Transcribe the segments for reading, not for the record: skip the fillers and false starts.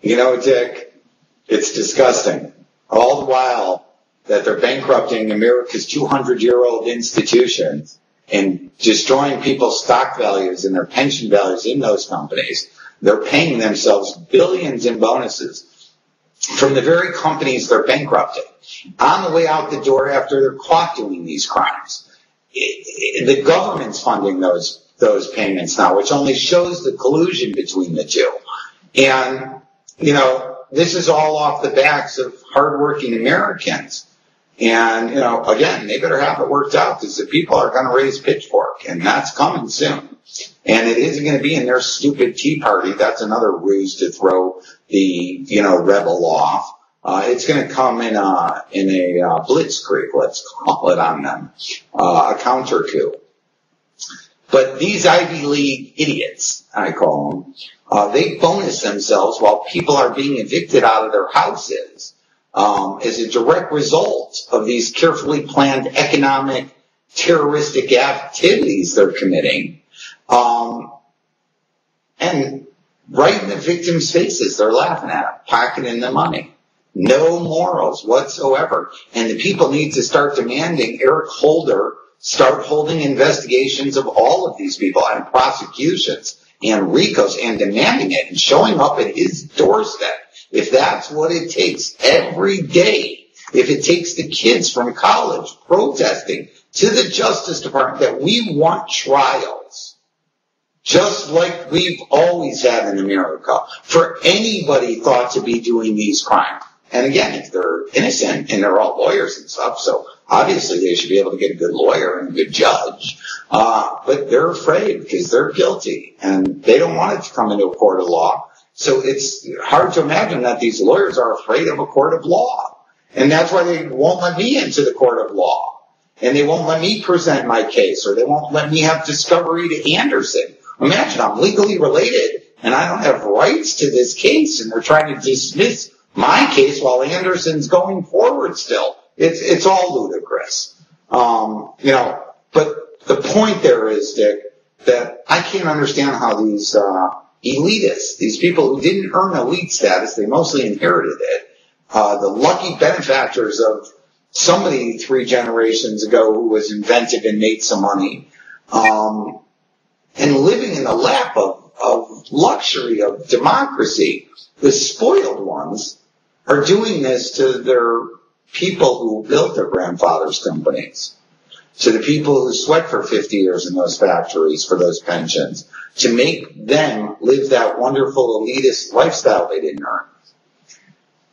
You know, Dick, it's disgusting. All the while that they're bankrupting America's 200-year-old institutions and destroying people's stock values and their pension values in those companies, they're paying themselves billions in bonuses from the very companies they're bankrupting on the way out the door after they're caught doing these crimes. The government's funding those payments now, which only shows the collusion between the two. And, you know, this is all off the backs of hardworking Americans. And, you know, again, they better have it worked out because the people are going to raise pitchfork, and that's coming soon. And it isn't going to be in their stupid Tea Party. That's another ruse to throw the, you know, rebel off. It's going to come in a blitzkrieg, let's call it, on them, a counter coup. But these Ivy League idiots, I call them, they bonus themselves while people are being evicted out of their houses as a direct result of these carefully planned economic terroristic activities they're committing. And right in the victims' faces, they're laughing at them, pocketing the money. No morals whatsoever. And the people need to start demanding Eric Holder start holding investigations of all of these people and prosecutions and RICOs and demanding it and showing up at his doorstep. If that's what it takes every day, if it takes the kids from college protesting to the Justice Department that we want trials, just like we've always had in America, for anybody thought to be doing these crimes. And again, if they're innocent and they're all lawyers and stuff, so obviously they should be able to get a good lawyer and a good judge. But they're afraid because they're guilty and they don't want it to come into a court of law. So it's hard to imagine that these lawyers are afraid of a court of law. And that's why they won't let me into the court of law. And they won't let me present my case, or they won't let me have discovery to Anderson. Imagine I'm legally related and I don't have rights to this case, and they're trying to dismiss my case while Anderson's going forward still. It's all ludicrous. You know, but the point there is, Dick, that I can't understand how these elitists, these people who didn't earn elite status, they mostly inherited it, the lucky benefactors of somebody 3 generations ago who was inventive and made some money, and living in the lap of luxury, of democracy, the spoiled ones are doing this to their people who built their grandfathers' companies, to the people who sweat for 50 years in those factories for those pensions, to make them live that wonderful elitist lifestyle they didn't earn.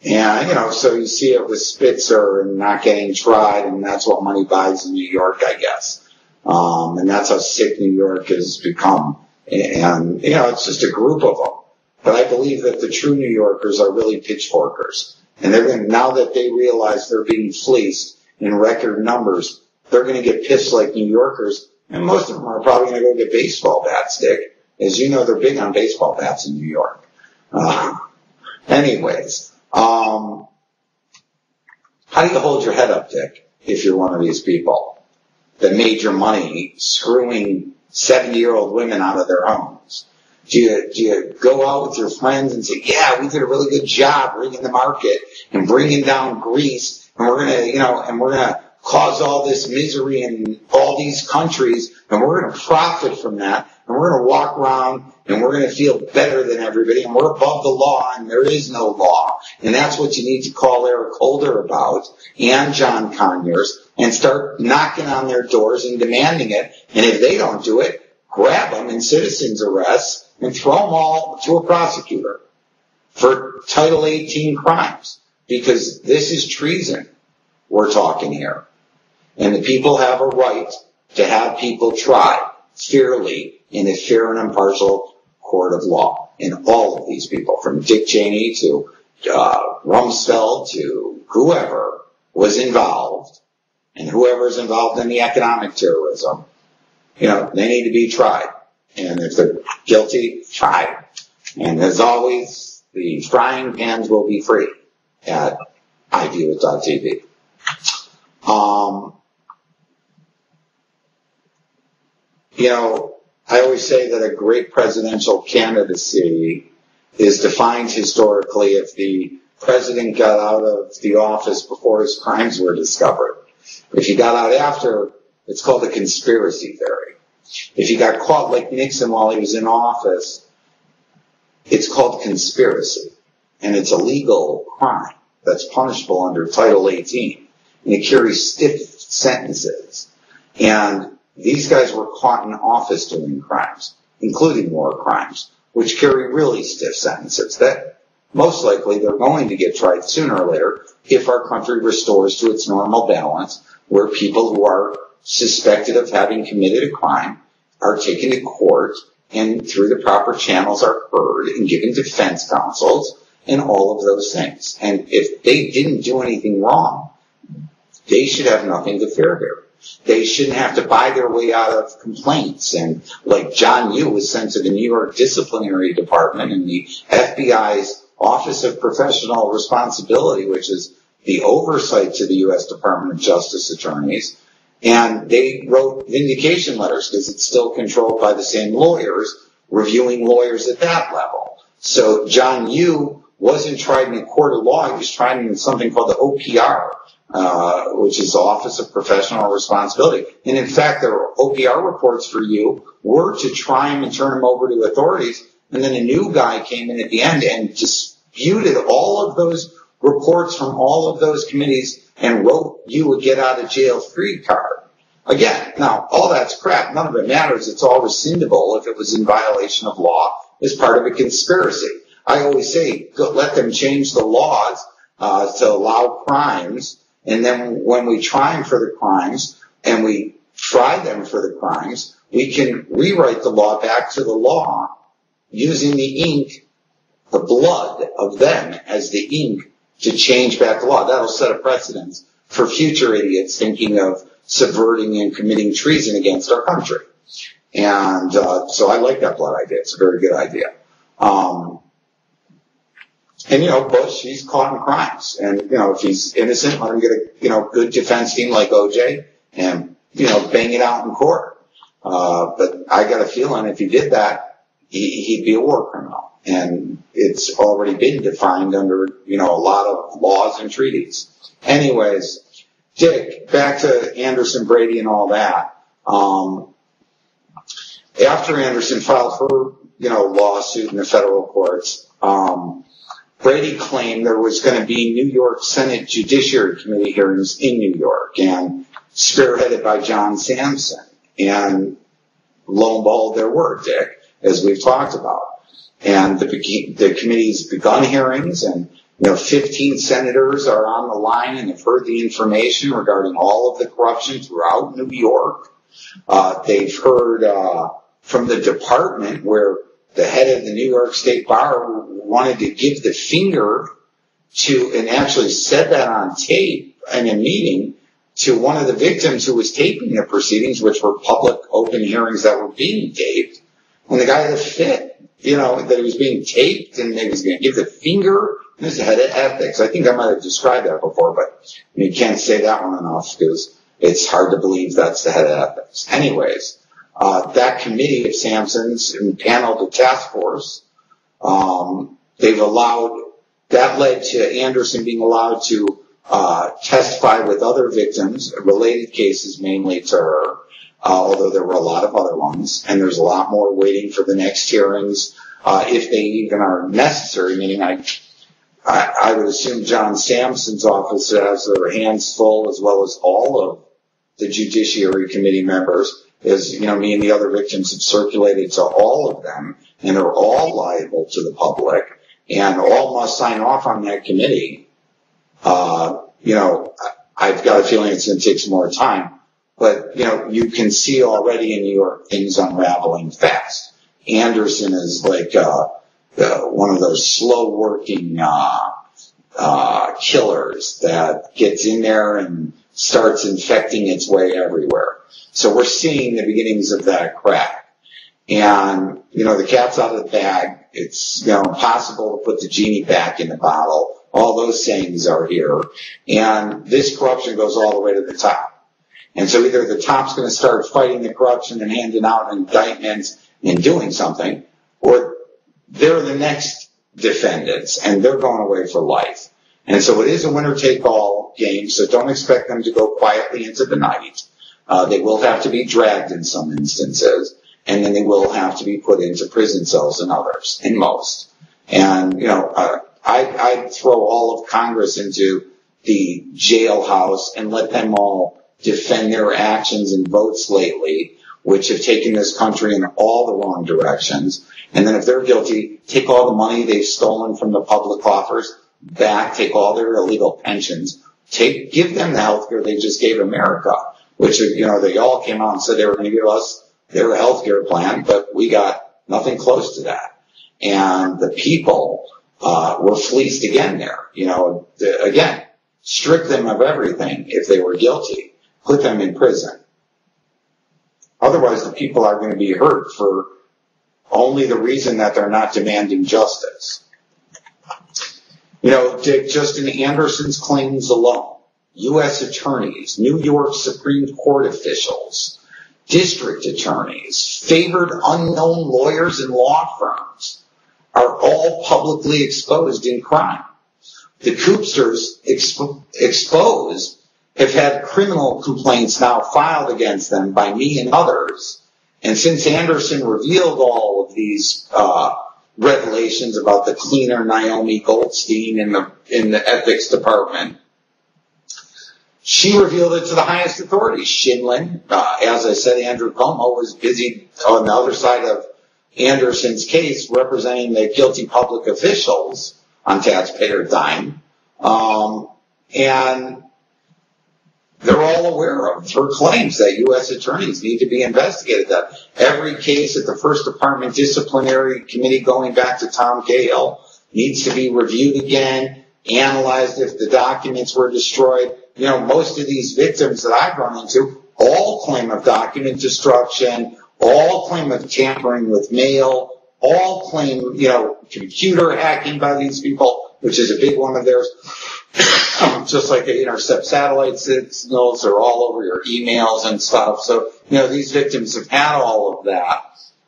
And, you know, so you see it with Spitzer and not getting tried, and that's what money buys in New York, I guess. And that's how sick New York has become. And, you know, it's just a group of them. But I believe that the true New Yorkers are really pitchforkers. And they're going to, now that they realize they're being fleeced in record numbers, they're going to get pissed like New Yorkers. And most of them are probably going to go get baseball bats, Dick. As you know, they're big on baseball bats in New York. Anyways, how do you hold your head up, Dick, if you're one of these people that made your money screwing 70-year-old women out of their homes? Do you go out with your friends and say, yeah, we did a really good job rigging the market and bringing down Greece, and we're going to, you know, and we're going to cause all this misery in all these countries, and we're going to profit from that, and we're going to walk around and we're going to feel better than everybody, and we're above the law, and there is no law. And that's what you need to call Eric Holder about, and John Conyers, and start knocking on their doors and demanding it. And if they don't do it, grab them in citizens' arrests and throw them all to a prosecutor for Title 18 crimes, because this is treason we're talking here. And the people have a right to have people tried fairly in a fair and impartial court of law. And all of these people, from Dick Cheney to Rumsfeld to whoever was involved, and whoever's involved in the economic terrorism, you know, they need to be tried. And if they're guilty, try. And as always, the frying pans will be free at Iviewit.tv. You know, I always say that a great presidential candidacy is defined historically if the president got out of the office before his crimes were discovered. If he got out after, it's called a conspiracy theory. If he got caught like Nixon while he was in office, it's called conspiracy. And it's a legal crime that's punishable under Title 18. And it carries stiff sentences. And these guys were caught in office doing crimes, including war crimes, which carry really stiff sentences. That most likely they're going to get tried sooner or later if our country restores to its normal balance, where people who are suspected of having committed a crime are taken to court and through the proper channels are heard and given defense counsels and all of those things. And if they didn't do anything wrong, they should have nothing to fear here. They shouldn't have to buy their way out of complaints. And like John Yoo was sent to the New York Disciplinary Department and the FBI's Office of Professional Responsibility, which is the oversight to the U.S. Department of Justice attorneys. And they wrote vindication letters because it's still controlled by the same lawyers, reviewing lawyers at that level. So John Yoo wasn't tried in a court of law. He was tried in something called the OPR, which is the Office of Professional Responsibility. And in fact, there were OPR reports for Yoo were to try him and turn him over to authorities. And then a new guy came in at the end and disputed all of those reports from all of those committees and wrote you a get out of jail free card. Again, now, all that's crap. None of it matters. It's all rescindable if it was in violation of law as part of a conspiracy. I always say, let them change the laws to allow crimes, and then when we try them for the crimes and we try them for the crimes, we can rewrite the law back to the law using the ink, the blood of them as the ink to change back the law. That'll set a precedent for future idiots thinking of subverting and committing treason against our country. And so I like that blood idea. It's a very good idea. And, Bush, he's caught in crimes. And, if he's innocent, let him get a, good defense team like OJ and, bang it out in court. But I got a feeling if he did that, he'd be a war criminal. And it's already been defined under, a lot of laws and treaties. Anyways, Dick, back to Anderson, Brady, and all that. After Anderson filed her, lawsuit in the federal courts, Brady claimed there was going to be New York Senate Judiciary Committee hearings in New York, and spearheaded by John Sampson. And lo and behold, there were, Dick, as we've talked about. And the committee's begun hearings, and 15 senators are on the line and have heard the information regarding all of the corruption throughout New York. They've heard from the department where the head of the New York State Bar wanted to give the finger to, and actually said that on tape in a meeting, to one of the victims who was taping the proceedings, which were public open hearings that were being taped. When the guy had a fit, that he was being taped and he was going to give the finger. This is the head of ethics. I think I might have described that before, but you can't say that one enough because it's hard to believe that's the head of ethics. Anyways, that committee of Sampson's impaneled a task force. They've allowed, that led to Anderson being allowed to testify with other victims, related cases mainly to her, although there were a lot of other ones, and there's a lot more waiting for the next hearings, if they even are necessary, meaning I would assume John Sampson's office has their hands full, as well as all of the Judiciary Committee members, as, me and the other victims have circulated to all of them, and are all liable to the public, and all must sign off on that committee. I've got a feeling it's going to take some more time, but, you can see already in New York things unraveling fast. Anderson is like, one of those slow-working killers that gets in there and starts infecting its way everywhere. So we're seeing the beginnings of that crack. And, the cat's out of the bag. It's, impossible to put the genie back in the bottle. All those sayings are here. And this corruption goes all the way to the top. And so either the top's going to start fighting the corruption and handing out indictments and doing something, or they're the next defendants, and they're going away for life. And so it is a winner-take-all game, so don't expect them to go quietly into the night. They will have to be dragged in some instances, and then they will have to be put into prison cells in others, in most. And, I'd throw all of Congress into the jailhouse and let them all defend their actions and votes lately, which have taken this country in all the wrong directions. And then if they're guilty, take all the money they've stolen from the public coffers back, take all their illegal pensions, give them the health care they just gave America, which, they all came out and said they were going to give us their health care plan, but we got nothing close to that. And the people were fleeced again there. Again, strip them of everything if they were guilty, put them in prison. Otherwise, the people are going to be hurt for only the reason that they're not demanding justice. Dick, just in Anderson's claims alone, U.S. attorneys, New York Supreme Court officials, district attorneys, favored unknown lawyers and law firms are all publicly exposed in crime. The Coopsters exposed have had criminal complaints now filed against them by me and others. And since Anderson revealed all of these revelations about the cleaner Naomi Goldstein in the ethics department, she revealed it to the highest authorities. Scheindlin, as I said, Andrew Cuomo was busy on the other side of Anderson's case representing the guilty public officials on taxpayer dime. And they're all aware of her claims that U.S. attorneys need to be investigated. That every case at the First Department Disciplinary Committee going back to Tom Cahill needs to be reviewed again, analyzed if the documents were destroyed. Most of these victims that I've run into all claim of document destruction, all claim of tampering with mail, all claim, computer hacking by these people, which is a big one of theirs. Just like they intercept satellite signals, they're all over your emails and stuff. So, these victims have had all of that.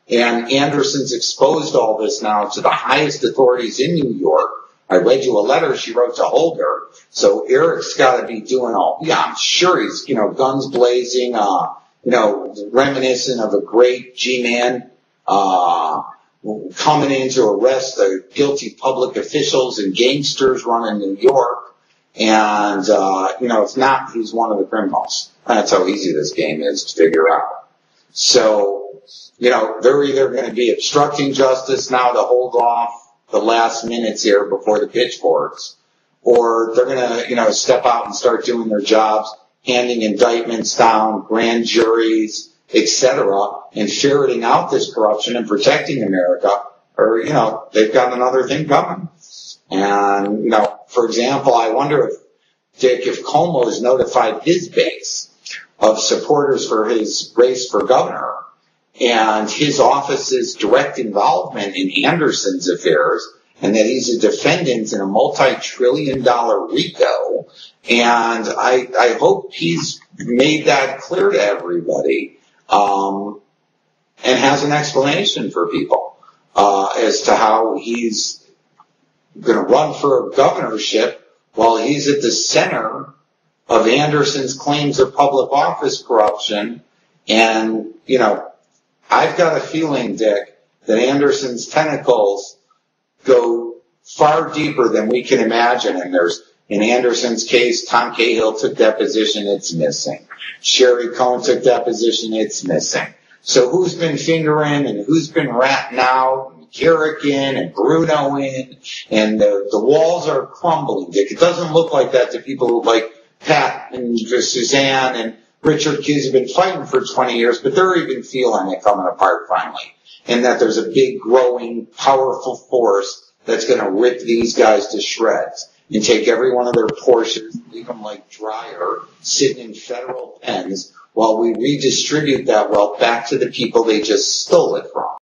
And Anderson's exposed all this now to the highest authorities in New York. I read you a letter she wrote to Holder. So Eric's got to be doing I'm sure he's, guns blazing, reminiscent of a great G-man, coming in to arrest the guilty public officials and gangsters running New York. And, it's not, he's one of the criminals. That's how easy this game is to figure out. So, they're either going to be obstructing justice now to hold off the last minutes here before the pitchforks, or they're going to, step out and start doing their jobs, handing indictments down, grand juries, etc., and ferreting out this corruption and protecting America, or, they've got another thing coming. And, for example, I wonder if Cuomo has notified his base of supporters for his race for governor and his office's direct involvement in Anderson's affairs, and that he's a defendant in a multi-trillion-dollar RICO. And I hope he's made that clear to everybody, and has an explanation for people, as to how he's going to run for a governorship while he's at the center of Anderson's claims of public office corruption. And, I've got a feeling, Dick, that Anderson's tentacles go far deeper than we can imagine. And in Anderson's case, Tom Cahill took deposition, it's missing. Sherry Cohn took deposition, it's missing. So who's been fingering and who's been ratting out? Carrick in and Bruno in, and the walls are crumbling, Dick. It doesn't look like that to people like Pat and Suzanne and Richard Hughes have been fighting for 20 years, but they're even feeling it coming apart finally. And that there's a big, growing, powerful force that's going to rip these guys to shreds and take every one of their portions, leave them like dryer, sitting in federal pens while we redistribute that wealth back to the people they just stole it from.